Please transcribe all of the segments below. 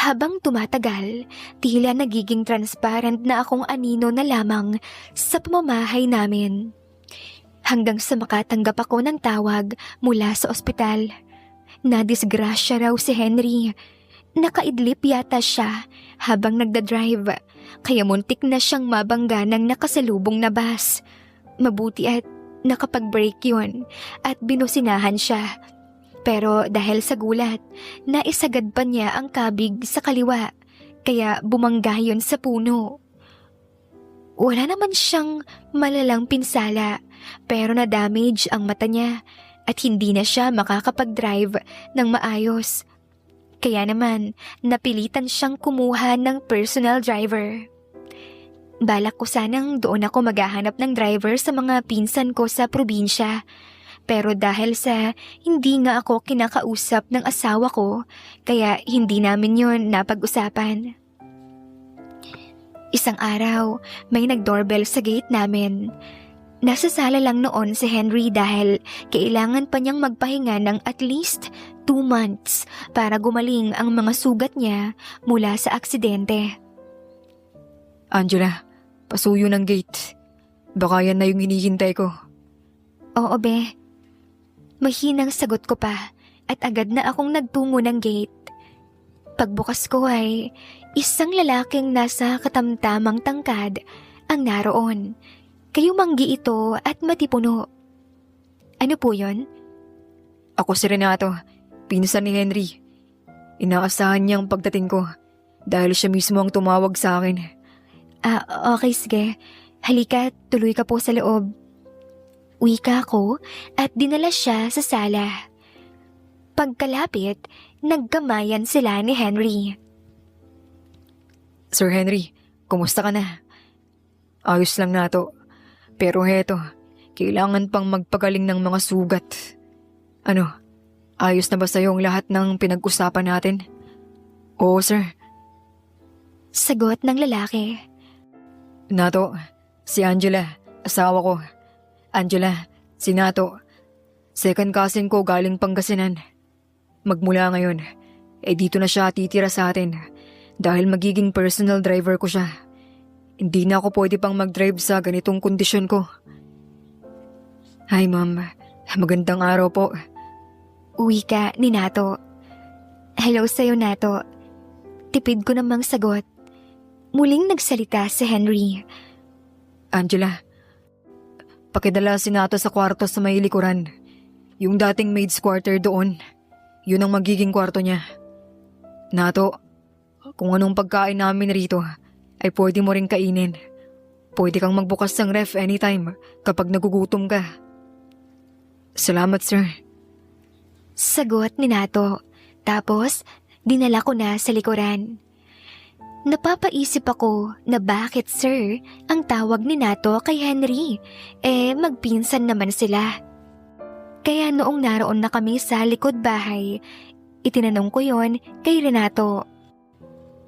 Habang tumatagal, tila nagiging transparent na akong anino na lamang sa pamamahay namin. Hanggang sa makatanggap ako ng tawag mula sa ospital. Nadisgrasya raw si Henry. Nakaidlip yata siya habang nagdadrive, kaya muntik na siyang mabangga ng nakasalubong na bus. Mabuti at nakapag-brake yun at binusinahan siya. Pero dahil sa gulat, naisagad pa niya ang kabig sa kaliwa, kaya bumangga yun sa puno. Wala naman siyang malalang pinsala, pero na-damage ang mata niya at hindi na siya makakapag-drive ng maayos. Kaya naman, napilitan siyang kumuha ng personal driver. Balak ko sanang doon ako maghahanap ng driver sa mga pinsan ko sa probinsya. Pero dahil sa hindi nga ako kinakausap ng asawa ko, kaya hindi namin yon napag-usapan. Isang araw, may nag-doorbell sa gate namin. Nasa sala lang noon si Henry dahil kailangan pa niyang magpahinga ng at least 2 months para gumaling ang mga sugat niya mula sa aksidente. Angela, pasuyo ng gate. Baka yan na yung hinihintay ko. Oo, be. Mahinang sagot ko pa at agad na akong nagtungo ng gate. Pagbukas ko ay isang lalaking nasa katamtamang tangkad ang naroon. Kayumanggi ito at matipuno. Ano po yon? Ako si Renato, pinsan ni Henry. Inaasahan niyang pagdating ko dahil siya mismo ang tumawag sa akin. Okay, sige. Halika, tuloy ka po sa loob. Wika ko at dinala siya sa sala. Pagkalapit, nagkamayan sila ni Henry. Sir Henry, kumusta ka na? Ayos lang na to. Pero heto, kailangan pang magpagaling ng mga sugat. Ano, ayos na ba sa'yo ang lahat ng pinag-usapan natin? Oo, sir. Sagot ng lalaki. Nato, si Angela, asawa ko. Angela, si Nato, second cousin ko galing Pangasinan. Magmula ngayon, dito na siya titira sa atin dahil magiging personal driver ko siya. Hindi na ako pwede pang mag-drive sa ganitong kondisyon ko. Hi ma'am, magandang araw po. Wika ni Nato. Hello sa'yo, Nato. Tipid ko namang sagot. Muling nagsalita si Henry. Angela, pakidala si Nato sa kwarto sa may likuran. Yung dating maid's quarter doon. Yun ang magiging kwarto niya. Nato, kung anong pagkain namin rito ay pwede mo ring kainin. Pwede kang magbukas ng ref anytime kapag nagugutom ka. Salamat, sir. Sagot ni Nato. Tapos, dinala ko na sa likuran. Napapaisip ako na bakit sir ang tawag ni Nato kay Henry. Magpinsan naman sila. Kaya noong naroon na kami sa likod bahay, itinanong ko yon kay Renato.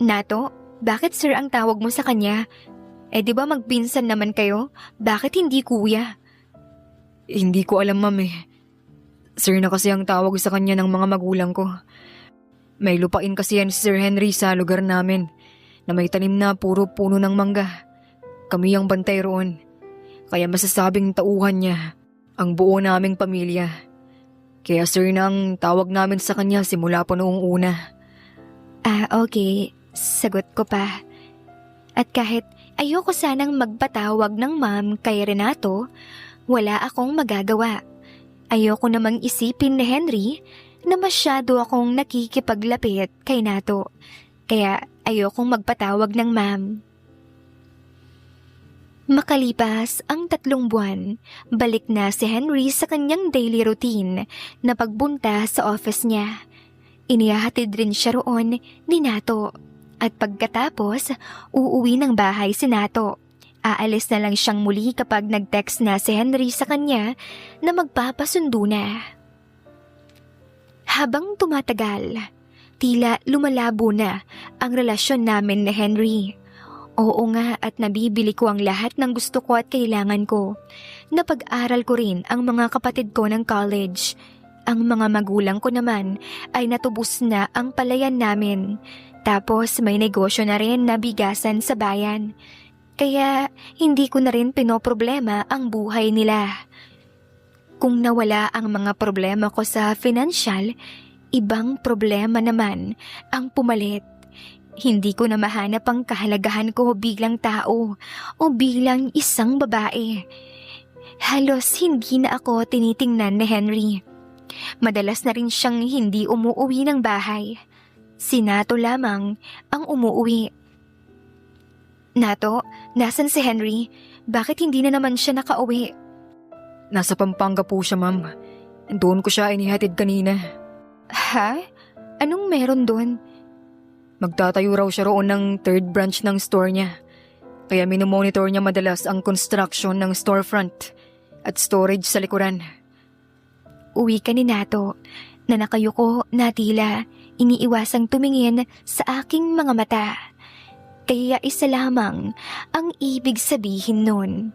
Nato, bakit sir ang tawag mo sa kanya? Di ba magpinsan naman kayo? Bakit hindi kuya? Hindi ko alam, ma'am eh. Sir na kasi ang tawag sa kanya ng mga magulang ko. May lupain kasi yan si Sir Henry sa lugar namin na may tanim na puro puno ng mangga. Kami ang bantay roon. Kaya masasabing tauhan niya ang buo naming pamilya. Kaya sir na ang tawag namin sa kanya simula pa noong una. Okay. Sagot ko pa. At kahit ayoko sanang magpatawag ng ma'am kay Renato, wala akong magagawa. Ayoko namang isipin ni Henry na masyado akong nakikipaglapit kay Nato. Kaya ayokong magpatawag ng ma'am. Makalipas ang 3 buwan, balik na si Henry sa kanyang daily routine na pagbunta sa office niya. Inihahatid rin siya roon ni Nato. At pagkatapos, uuwi ng bahay si Nato. Aalis na lang siyang muli kapag nag-text na si Henry sa kanya na magpapasundo na. Habang tumatagal, tila lumalabo na ang relasyon namin ni Henry. Oo nga at nabibili ko ang lahat ng gusto ko at kailangan ko. Napag-aral ko rin ang mga kapatid ko ng college. Ang mga magulang ko naman ay natubos na ang palayan namin. Tapos may negosyo na rin na bigasan sa bayan. Kaya hindi ko na rin pinoproblema ang buhay nila. Kung nawala ang mga problema ko sa financial, ibang problema naman ang pumalit. Hindi ko na mahanap ang kahalagahan ko bilang tao o bilang isang babae. Halos hindi na ako tinitingnan ni Henry. Madalas na rin siyang hindi umuuwi ng bahay. Si Nato lamang ang umuuwi. Nato, nasan si Henry? Bakit hindi na naman siya nakauwi? Nasa Pampanga po siya, ma'am. Doon ko siya inihatid kanina. Ha? Anong meron doon? Magtatayo raw siya roon ng third branch ng store niya. Kaya minomonitor niya madalas ang construction ng storefront at storage sa likuran. Uwi ka ni Nato na nakayuko na tila iniiwasang tumingin sa aking mga mata. Kaya isa lamang ang ibig sabihin nun.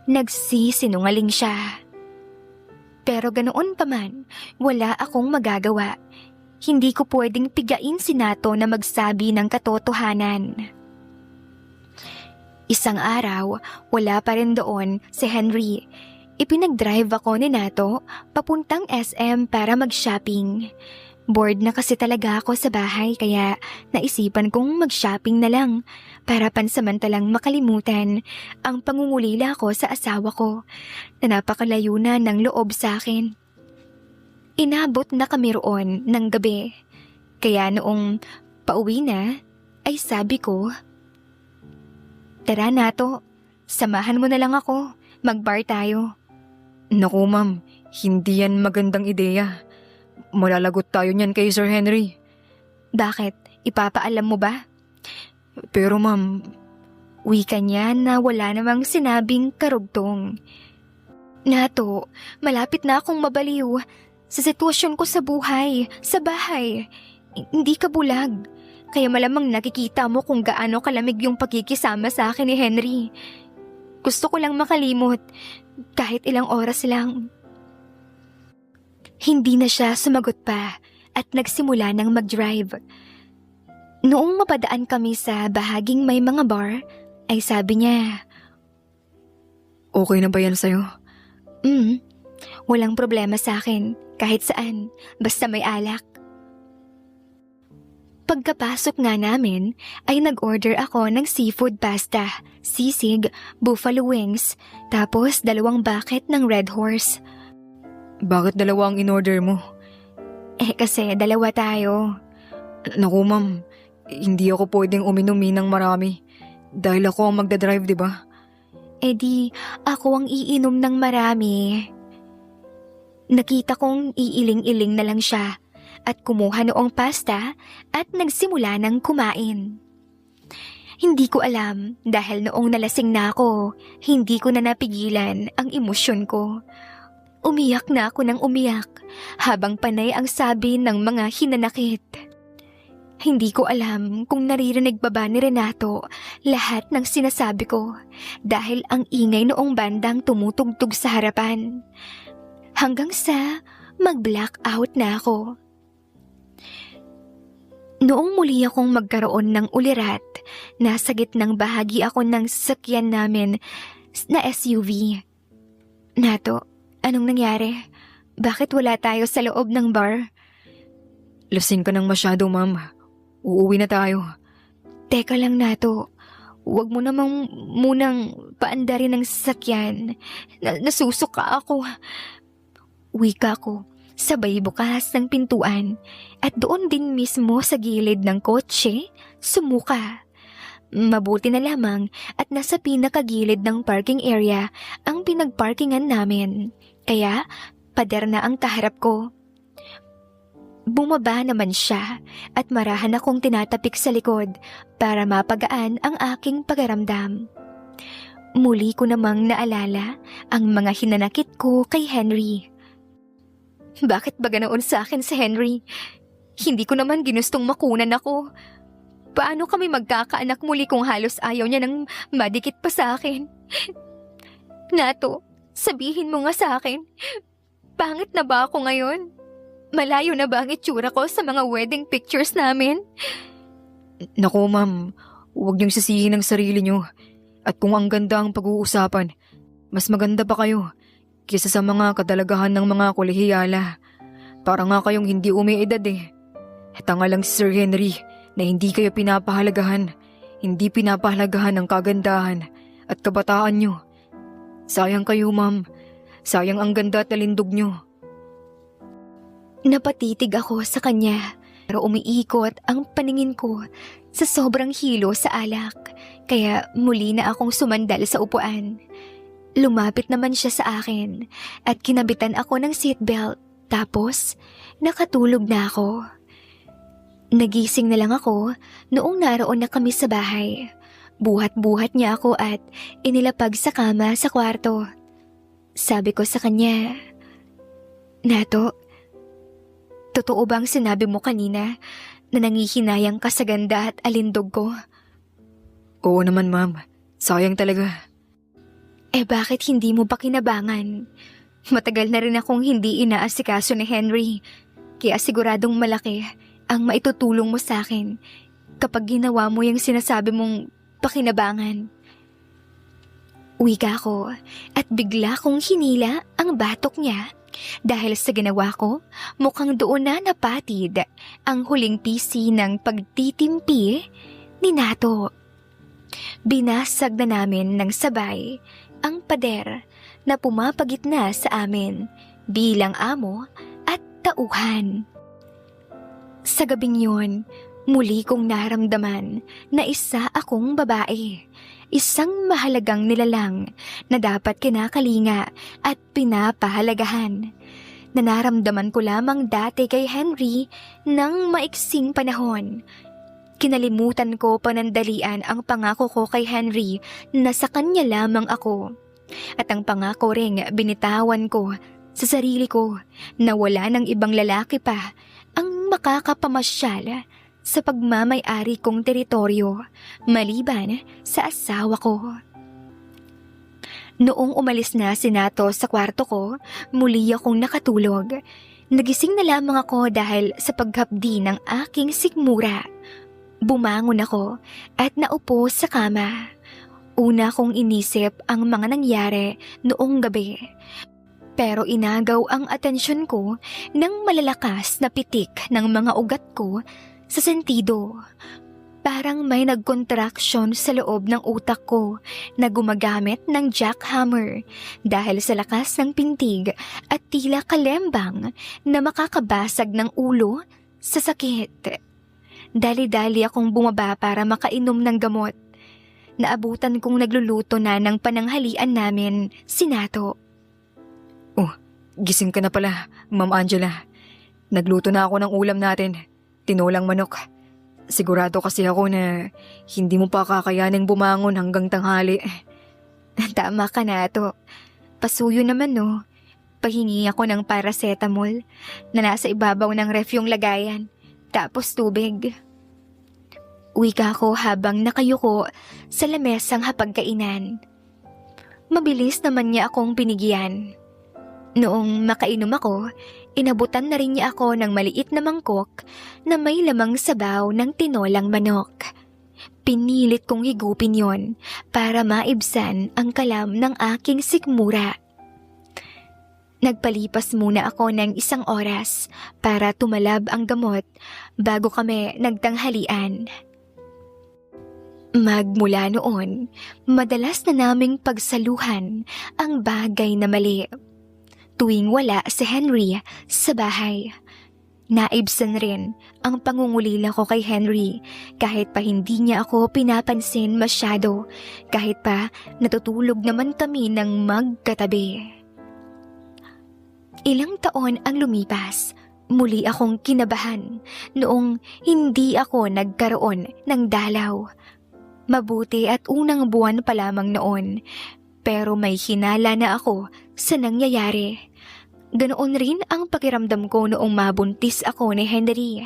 Nagsisinungaling siya. Pero ganoon pa man, wala akong magagawa. Hindi ko pwedeng pigain si Nato na magsabi ng katotohanan. Isang araw, wala pa rin doon si Henry. Ipinag-drive ako ni Nato papuntang SM para mag-shopping. Bored na kasi talaga ako sa bahay kaya naisipan kong mag-shopping na lang para pansamantalang makalimutan ang pangungulila ko sa asawa ko na napakalayo na ng loob sa akin. Inabot na kami roon ng gabi kaya noong pauwi na ay sabi ko, "Tara Nato, samahan mo na lang ako, mag-bar tayo." Naku, ma'am, hindi yan magandang ideya. Malalagot tayo niyan kay Sir Henry. Bakit? Ipapaalam mo ba? Pero ma'am, Wika niya na wala namang sinabing karugtong. Nato, malapit na akong mabaliw sa sitwasyon ko sa buhay, sa bahay. Hindi ka bulag. Kaya malamang nakikita mo kung gaano kalamig yung pagkikisama sa akin ni Henry. Gusto ko lang makalimot, kahit ilang oras lang. Hindi na siya sumagot pa at nagsimula ng mag-drive. Noong mapadaan kami sa bahaging may mga bar, ay sabi niya, okay na ba yan sa'yo? Walang problema sa akin, kahit saan, basta may alak. Pagkapasok nga namin, ay nag-order ako ng seafood pasta, sisig, buffalo wings, tapos 2 bucket ng Red Horse. Bakit 2 ang in-order mo? Kasi 2 tayo. Naku, ma'am, hindi ako pwedeng uminom ng marami. Dahil ako ang magdadrive, di ba? Di ako ang iinom ng marami. Nakita kong iiling-iling na lang siya at kumuha noong pasta at nagsimula ng kumain. Hindi ko alam dahil noong nalasing na ako, hindi ko na napigilan ang emosyon ko. Umiyak na ako ng umiyak habang panay ang sabi ng mga hinanakit. Hindi ko alam kung naririnig ba ni Renato lahat ng sinasabi ko dahil ang ingay noong bandang tumutugtog sa harapan. Hanggang sa mag-blackout na ako. Noong muli akong magkaroon ng ulirat, nasa gitnang bahagi ako ng sasakyan namin na SUV. Nato, anong nangyari? Bakit wala tayo sa loob ng bar? Lasing ka nang masyado, ma'am. Uuwi na tayo. Teka lang, Nato. Huwag mo namang munang paandarin ng sasakyan. Nasusuka ako. Wika ko, sabay bukas ng pintuan at doon din mismo sa gilid ng kotse, sumuka. Mabuti na lamang at nasa pinakagilid ng parking area ang pinagparkingan namin. Kaya pader na ang kaharap ko. Bumaba naman siya at marahan akong tinatapik sa likod para mapagaan ang aking pagaramdam. Muli ko namang naalala ang mga hinanakit ko kay Henry. Bakit ba ganoon sa akin si Henry? Hindi ko naman ginustong makunan ako. Paano kami magkakaanak muli kung halos ayaw niya nang madikit pa sa akin? Nato, sabihin mo nga sa akin, pangit na ba ako ngayon? Malayo na ba ang itsura ko sa mga wedding pictures namin? Naku ma'am, huwag niyong sisihin ang sarili niyo. At kung ang ganda ang pag-uusapan, mas maganda pa kayo kaysa sa mga kadalagahan ng mga kolehiyala. Para nga kayong hindi umiidad eh. Tanga lang si Sir Henry na hindi kayo pinapahalagahan. Hindi pinapahalagahan ang kagandahan at kabataan niyo. Sayang kayo ma'am. Sayang ang ganda at talindog niyo. Napatitig ako sa kanya pero umiikot ang paningin ko sa sobrang hilo sa alak kaya muli na akong sumandal sa upuan. Lumapit naman siya sa akin at kinabitan ako ng seatbelt tapos nakatulog na ako. Nagising na lang ako noong naroon na kami sa bahay. Buhat-buhat niya ako at inilapag sa kama sa kwarto. Sabi ko sa kanya, "Nato, totoo bang sinabi mo kanina na nangihinayang ka sa ganda at alindog ko?" Oo naman ma'am. Sayang talaga. Eh bakit hindi mo pa kinabangan? Matagal na rin akong hindi inaasikaso ni Henry. Kaya siguradong malaki ang maitutulong mo sa akin kapag ginawa mo yung sinasabi mong pakinabangan. Wika ko at bigla kong hinila ang batok niya dahil sa ginawa ko mukhang doon na napatid ang huling pisi ng pagtitimpi ni Nato. Binasag na namin ng sabay ang pader na pumapagitna sa amin bilang amo at tauhan. Sa gabing yun, muli kong naramdaman na isa akong babae, isang mahalagang nilalang na dapat kinakalinga at pinapahalagahan. Na naramdaman ko lamang dati kay Henry ng maiksing panahon. Kinalimutan ko panandalian ang pangako ko kay Henry na sa kanya lamang ako. At ang pangako ring binitawan ko sa sarili ko na wala ng ibang lalaki pa ang makakapamasyal sa pagmamay-ari kong teritoryo maliban sa asawa ko. Noong umalis na si Nato sa kwarto ko, muli akong nakatulog. Nagising na lamang ako dahil sa paghapdi ng aking sikmura. Bumangon ako at naupo sa kama. Una kong inisip ang mga nangyari noong gabi. Pero inagaw ang atensyon ko ng malalakas na pitik ng mga ugat ko sa sentido. Parang may nag-contraction sa loob ng utak ko na gumagamit ng jackhammer dahil sa lakas ng pintig at tila kalembang na makakabasag ng ulo sa sakit. Dali-dali akong bumaba para makainom ng gamot. Naabutan kong nagluluto na ng pananghalian namin si Nato. Oh, gising ka na pala, Ma'am Angela. Nagluto na ako ng ulam natin. Tinolang manok. Sigurado kasi ako na hindi mo pa kakayaning bumangon hanggang tanghali. Tama ka, Nato. Pasuyo naman no. Pahingi ako ng paracetamol na nasa ibabaw ng ref yung lagayan. Tapos tubig. Wika ko habang nakayuko sa lamesang hapagkainan. Mabilis naman niya akong binigyan. Noong makainom ako, inabutan na rin niya ako ng maliit na mangkok na may lamang sabaw ng tinolang manok. Pinilit kong higupin yon para maibsan ang kalam ng aking sikmura. Nagpalipas muna ako ng 1 oras para tumalab ang gamot bago kami nagtanghalian. Magmula noon, madalas na naming pagsaluhan ang bagay na mali. Tuwing wala si Henry sa bahay, naibsan rin ang pangungulila ko kay Henry kahit pa hindi niya ako pinapansin masyado, kahit pa natutulog naman kami ng magkatabi. Ilang taon ang lumipas, muli akong kinabahan noong hindi ako nagkaroon ng dalaw. Mabuti at unang buwan pa lamang noon, pero may hinala na ako sa nangyayari. Ganoon rin ang pakiramdam ko noong mabuntis ako ni Henry.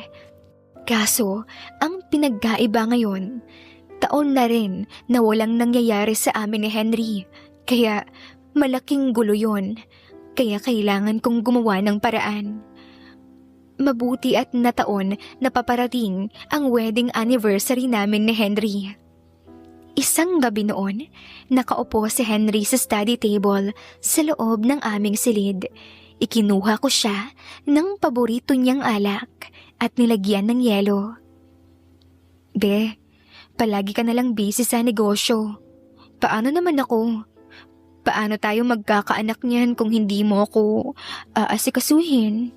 Kaso, ang pinagkaiba ngayon, taon na rin na walang nangyayari sa amin ni Henry. Kaya malaking gulo yun. Kaya kailangan kong gumawa ng paraan. mabuti at na taon na paparating ang wedding anniversary namin ni Henry. Isang gabi noon, nakaupo si Henry sa study table sa loob ng aming silid. Ikinuha ko siya ng paborito niyang alak at nilagyan ng yelo. Be, palagi ka nalang busy sa negosyo. Paano naman ako? Paano tayo magkakaanak niyan kung hindi mo ako aasikasuhin?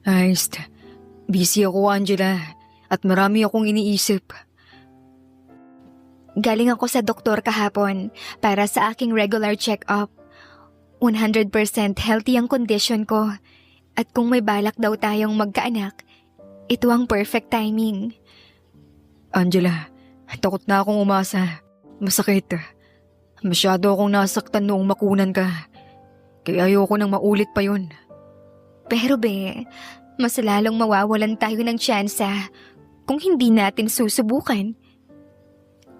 Ayos, busy ako, Angela, at marami akong iniisip. Galing ako sa doktor kahapon para sa aking regular check-up. 100% healthy ang condition ko. At kung may balak daw tayong magkaanak, ito ang perfect timing. Angela, takot na akong umasa. Masakit. Masyado akong nasaktan noong makunan ka. Kaya ayoko nang maulit pa yun. Pero be, mas lalong mawawalan tayo ng tsansa kung hindi natin susubukan.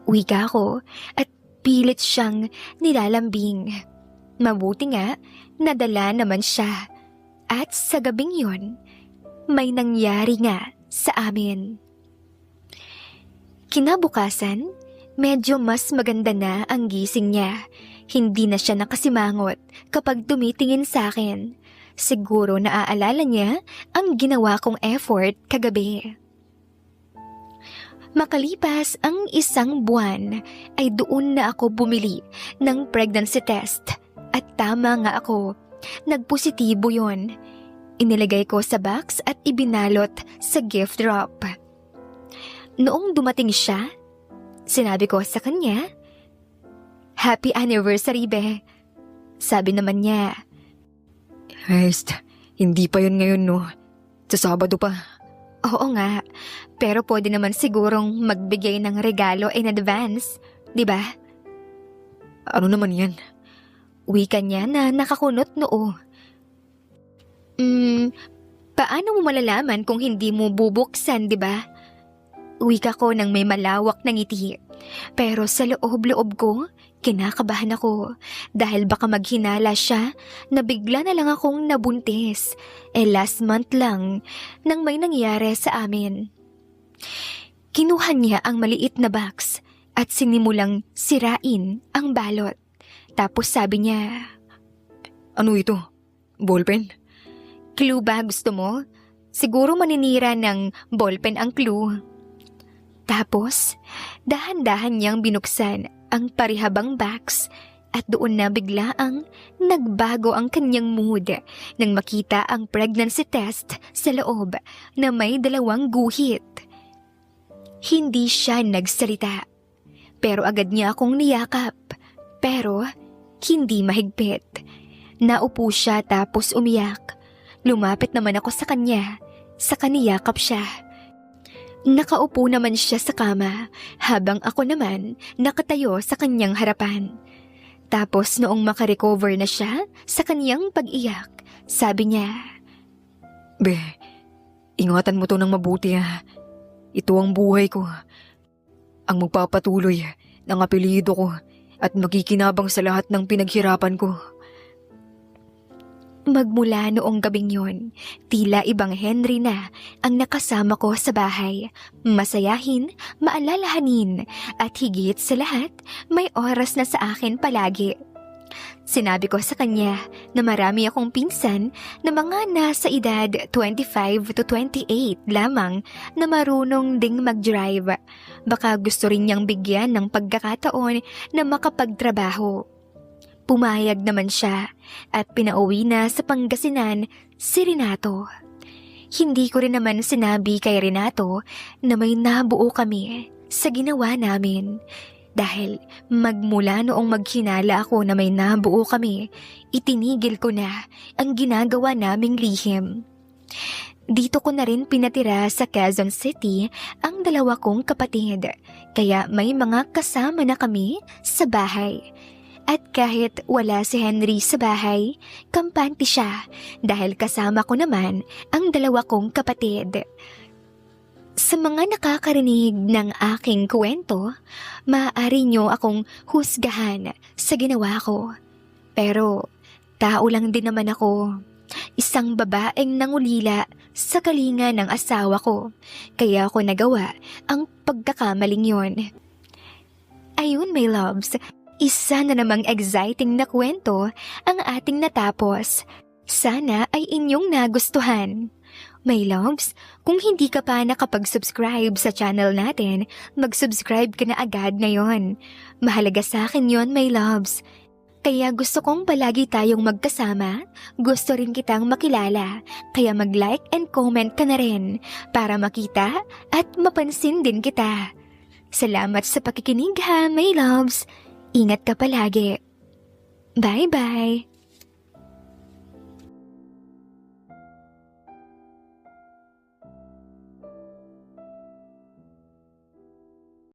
Wika ko at pilit siyang nilalambing. Mabuti nga, nadala naman siya. At sa gabing yun, may nangyari nga sa amin. Kinabukasan, medyo mas maganda na ang gising niya. Hindi na siya nakasimangot kapag tumitingin sa akin. Siguro naaalala niya ang ginawa kong effort kagabi. Makalipas ang 1 buwan ay doon na ako bumili ng pregnancy test at tama nga ako, nagpositibo yon. Inilagay ko sa box at ibinalot sa gift wrap. Noong dumating siya, sinabi ko sa kanya, "Happy anniversary, be." Sabi naman niya, Ayos, hindi pa yun ngayon, no? Sa Sabado pa. "Oo nga, pero pwede naman sigurong magbigay ng regalo in advance, di ba?" Ano naman yan? Wika niya na nakakunot noo. Paano mo malalaman kung hindi mo bubuksan, di ba? Wika ko nang may malawak na ngiti. Pero sa loob-loob ko, kinakabahan ako dahil baka maghinala siya na bigla na lang akong nabuntis. Last month lang nang may nangyari sa amin. Kinuha niya ang maliit na box at sinimulang sirain ang balot. Tapos sabi niya, Ano ito? Ballpen? "Clue ba gusto mo? Siguro maninira ng ballpen ang clue." Tapos, dahan-dahan niyang binuksan ang parihabang box at doon na biglaang nagbago ang kanyang mood nang makita ang pregnancy test sa loob na may 2 guhit. Hindi siya nagsalita, pero agad niya akong niyakap, pero hindi mahigpit. Naupo siya tapos umiyak. Lumapit naman ako sa kanya, saka niyakap siya. Nakaupo naman siya sa kama habang ako naman nakatayo sa kanyang harapan. Tapos noong makarecover na siya sa kanyang pag-iyak, sabi niya, Be, ingatan mo to ng mabuti ha. Ito ang buhay ko. Ang magpapatuloy ng apelyido ko at makikinabang sa lahat ng pinaghirapan ko. Magmula noong gabing yon, tila ibang Henry na ang nakasama ko sa bahay. Masayahin, maalalahanin, at higit sa lahat, may oras na sa akin palagi. Sinabi ko sa kanya na marami akong pinsan na mga nasa edad 25 to 28 lamang na marunong ding mag-drive. Baka gusto rin niyang bigyan ng pagkakataon na makapagtrabaho. Pumayag naman siya at pinauwi na sa Pangasinan si Renato. Hindi ko rin naman sinabi kay Renato na may nabuo kami sa ginawa namin. Dahil magmula noong maghinala ako na may nabuo kami, itinigil ko na ang ginagawa naming lihim. Dito ko na rin pinatira sa Quezon City ang 2 kong kapatid, kaya may mga kasama na kami sa bahay. At kahit wala si Henry sa bahay, kampante siya dahil kasama ko naman ang 2 kong kapatid. Sa mga nakakarinig ng aking kwento, maaari niyo akong husgahan sa ginawa ko. Pero tao lang din naman ako. isang babaeng nangulila sa kalinga ng asawa ko. Kaya ako nagawa ang pagkakamaling yon. Ayun, my loves, isa na namang exciting na kwento ang ating natapos. Sana ay inyong nagustuhan. My loves, kung hindi ka pa nakapag-subscribe sa channel natin, mag-subscribe ka na agad ngayon. Mahalaga sa akin yon, my loves. Kaya gusto kong palagi tayong magkasama, gusto rin kitang makilala, kaya mag-like and comment ka na rin para makita at mapansin din kita. Salamat sa pakikinig ha, my loves. Ingat ka palagi. Bye-bye.